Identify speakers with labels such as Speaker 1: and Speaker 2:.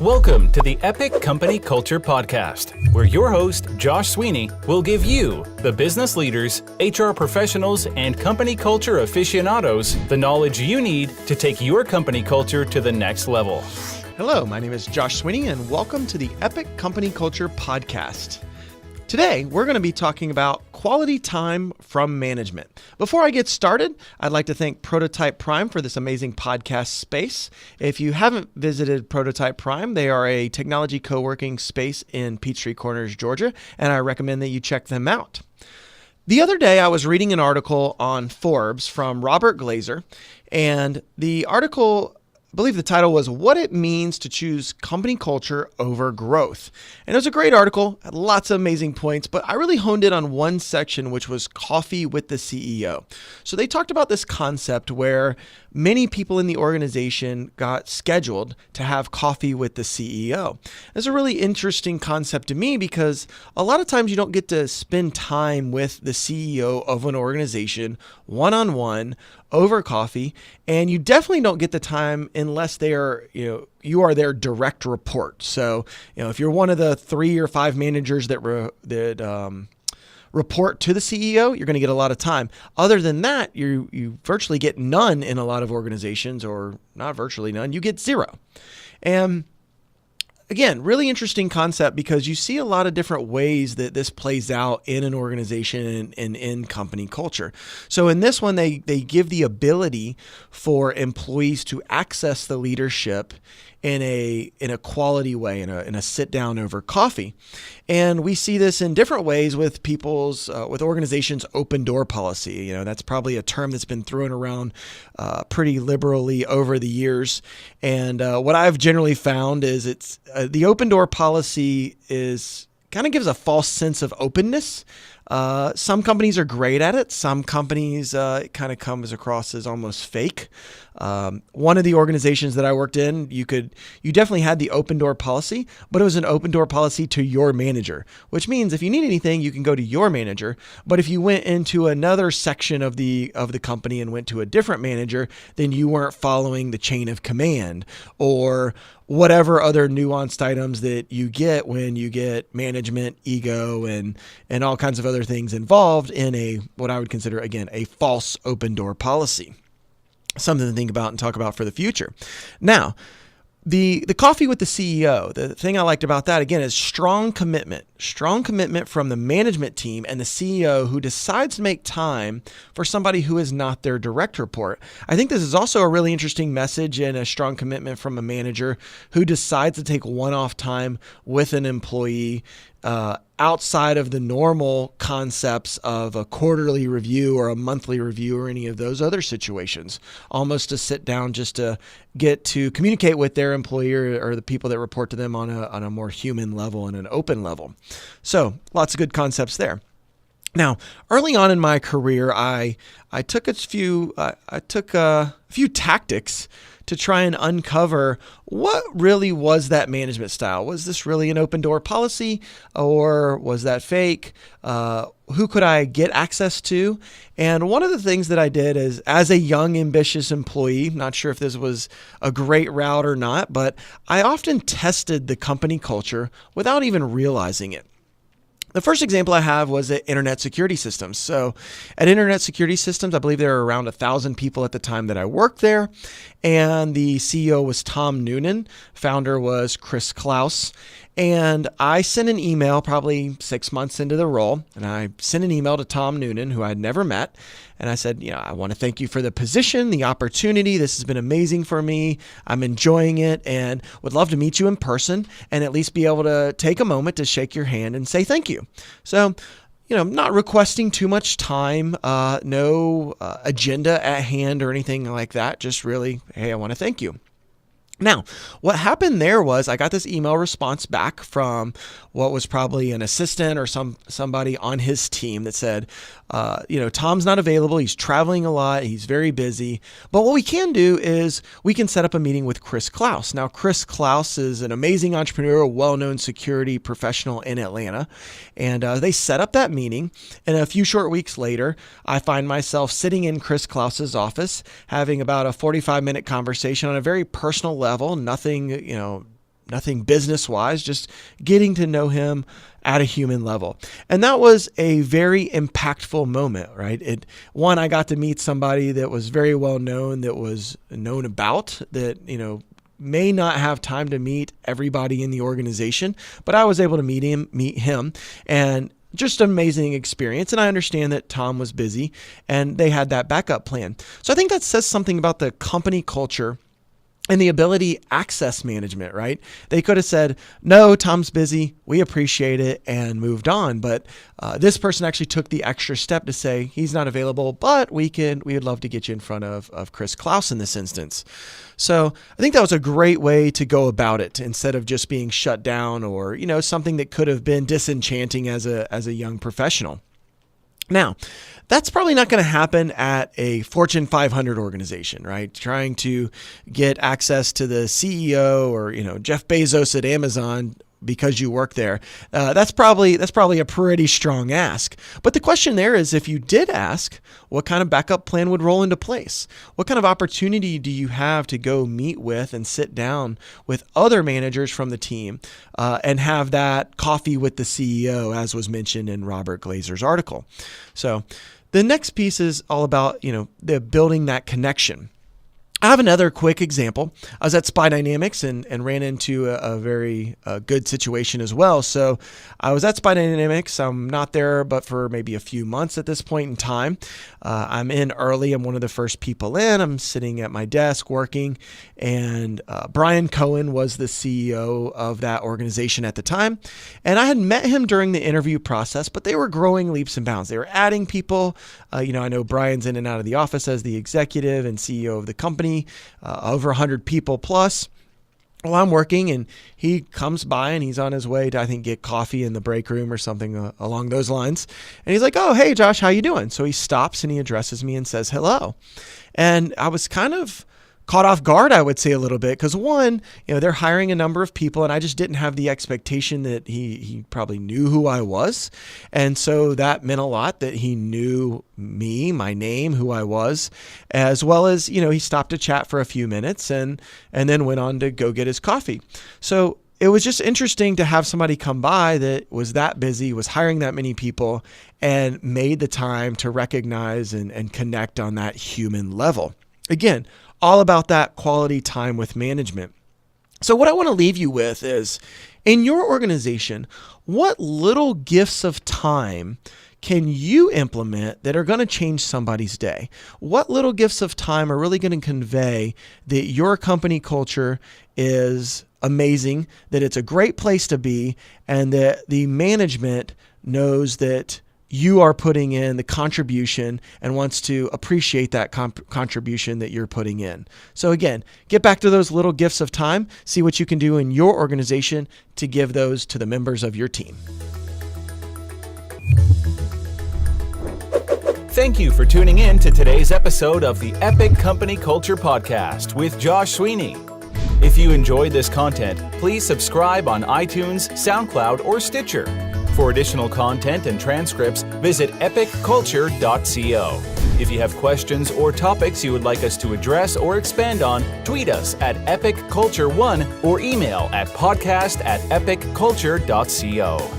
Speaker 1: Welcome to the Epic Company Culture Podcast, where your host, Josh Sweeney, will give you, the business leaders, HR professionals, and company culture aficionados, the knowledge you need to take your company culture to the next level.
Speaker 2: Hello, my name is Josh Sweeney, and welcome to the Epic Company Culture Podcast. Today, we're going to be talking about quality time from management. Before I get started, I'd like to thank Prototype Prime for this amazing podcast space. If you haven't visited Prototype Prime, they are a technology co-working space in Peachtree Corners, Georgia, and I recommend that you check them out. The other day, I was reading an article on Forbes from Robert Glazer, and the article, I believe the title was What It Means to Choose Company Culture Over Growth. And it was a great article, had lots of amazing points, but I really honed in on one section, which was coffee with the CEO. So they talked about this concept where many people in the organization got scheduled to have coffee with the CEO. It's a really interesting concept to me because a lot of times you don't get to spend time with the CEO of an organization one-on-one over coffee, and you definitely don't get the time unless they are, you are their direct report. So, if you're one of the 3 or 5 managers that report to the CEO, you're going to get a lot of time. Other than that, you virtually get none in a lot of organizations, or not virtually none, you get zero. And again, really interesting concept because you see a lot of different ways that this plays out in an organization and in company culture. So in this one, they give the ability for employees to access the leadership in a quality way, in a sit down over coffee. And we see this in different ways with with organizations' open door policy. That's probably a term that's been thrown around pretty liberally over the years. And what I've generally found is it's the open door policy kind of gives a false sense of openness. Some companies are great at it. Some companies, it kind of comes across as almost fake. One of the organizations that I worked in, you definitely had the open door policy, but it was an open door policy to your manager, which means if you need anything, you can go to your manager. But if you went into another section of the company and went to a different manager, then you weren't following the chain of command or whatever other nuanced items that you get when you get management, ego, and all kinds of other things involved in what I would consider, again, a false open door policy. Something to think about and talk about for the future. Now, the coffee with the CEO, the thing I liked about that, again, is strong commitment from the management team and the CEO who decides to make time for somebody who is not their direct report. I think this is also a really interesting message and a strong commitment from a manager who decides to take one-off time with an employee outside of the normal concepts of a quarterly review or a monthly review or any of those other situations, almost to sit down just to get to communicate with their employer or the people that report to them on a more human level and an open level. So lots of good concepts there. Now, early on in my career, I took a few tactics to try and uncover what really was that management style. Was this really an open door policy, or was that fake? Who could I get access to? And one of the things that I did is, as a young, ambitious employee, not sure if this was a great route or not, but I often tested the company culture without even realizing it. The first example I have was at Internet Security Systems. So at Internet Security Systems, I believe there were around 1,000 people at the time that I worked there. And the CEO was Tom Noonan. Founder was Chris Klaus. And I sent an email probably 6 months into the role. And I sent an email to Tom Noonan, who I'd never met. And I said, I want to thank you for the position, the opportunity. This has been amazing for me. I'm enjoying it and would love to meet you in person and at least be able to take a moment to shake your hand and say thank you. So, not requesting too much time, no agenda at hand or anything like that. Just really, hey, I want to thank you. Now, what happened there was I got this email response back from what was probably an assistant or somebody on his team that said, Tom's not available. He's traveling a lot. He's very busy. But what we can do is we can set up a meeting with Chris Klaus. Now, Chris Klaus is an amazing entrepreneur, a well-known security professional in Atlanta. And they set up that meeting. And a few short weeks later, I find myself sitting in Chris Klaus's office having about a 45-minute conversation on a very personal level, nothing, nothing business-wise, just getting to know him at a human level. And that was a very impactful moment, right? One, I got to meet somebody that was very well known, that was known about, that, may not have time to meet everybody in the organization, but I was able to meet him, and just an amazing experience. And I understand that Tom was busy and they had that backup plan. So I think that says something about the company culture and the ability access management, right? They could have said, no, Tom's busy, we appreciate it, and moved on. But this person actually took the extra step to say, he's not available, but we would love to get you in front of Chris Klaus in this instance. So I think that was a great way to go about it, instead of just being shut down or, something that could have been disenchanting as a young professional. Now, that's probably not going to happen at a Fortune 500 organization, right? Trying to get access to the CEO or, Jeff Bezos at Amazon because you work there. That's probably a pretty strong ask. But the question there is, if you did ask, what kind of backup plan would roll into place? What kind of opportunity do you have to go meet with and sit down with other managers from the team and have that coffee with the CEO, as was mentioned in Robert Glazer's article? So the next piece is all about, the building that connection. I have another quick example. I was at Spy Dynamics and ran into a very good situation as well. So I was at Spy Dynamics. I'm not there, but for maybe a few months at this point in time. I'm in early. I'm one of the first people in. I'm sitting at my desk working, and Brian Cohen was the CEO of that organization at the time. And I had met him during the interview process, but they were growing leaps and bounds. They were adding people. I know Brian's in and out of the office as the executive and CEO of the company. Over 100 people plus. Well, I'm working, and he comes by, and he's on his way to, I think, get coffee in the break room or something along those lines. And he's like, "Oh, hey, Josh, how you doing?" So he stops and he addresses me and says, "Hello." And I was kind of caught off guard, I would say, a little bit, because one, they're hiring a number of people, and I just didn't have the expectation that he probably knew who I was. And so that meant a lot, that he knew me, my name, who I was, as well as, he stopped to chat for a few minutes and then went on to go get his coffee. So it was just interesting to have somebody come by that was that busy, was hiring that many people, and made the time to recognize and connect on that human level. Again, all about that quality time with management. So what I want to leave you with is, in your organization, what little gifts of time can you implement that are going to change somebody's day? What little gifts of time are really going to convey that your company culture is amazing, that it's a great place to be, and that the management knows that you are putting in the contribution and wants to appreciate that contribution that you're putting in. So again, get back to those little gifts of time, see what you can do in your organization to give those to the members of your team.
Speaker 1: Thank you for tuning in to today's episode of the Epic Company Culture Podcast with Josh Sweeney. If you enjoyed this content, please subscribe on iTunes, SoundCloud, or Stitcher. For additional content and transcripts, visit epicculture.co. If you have questions or topics you would like us to address or expand on, tweet us at epicculture1 or email at podcast@epicculture.co.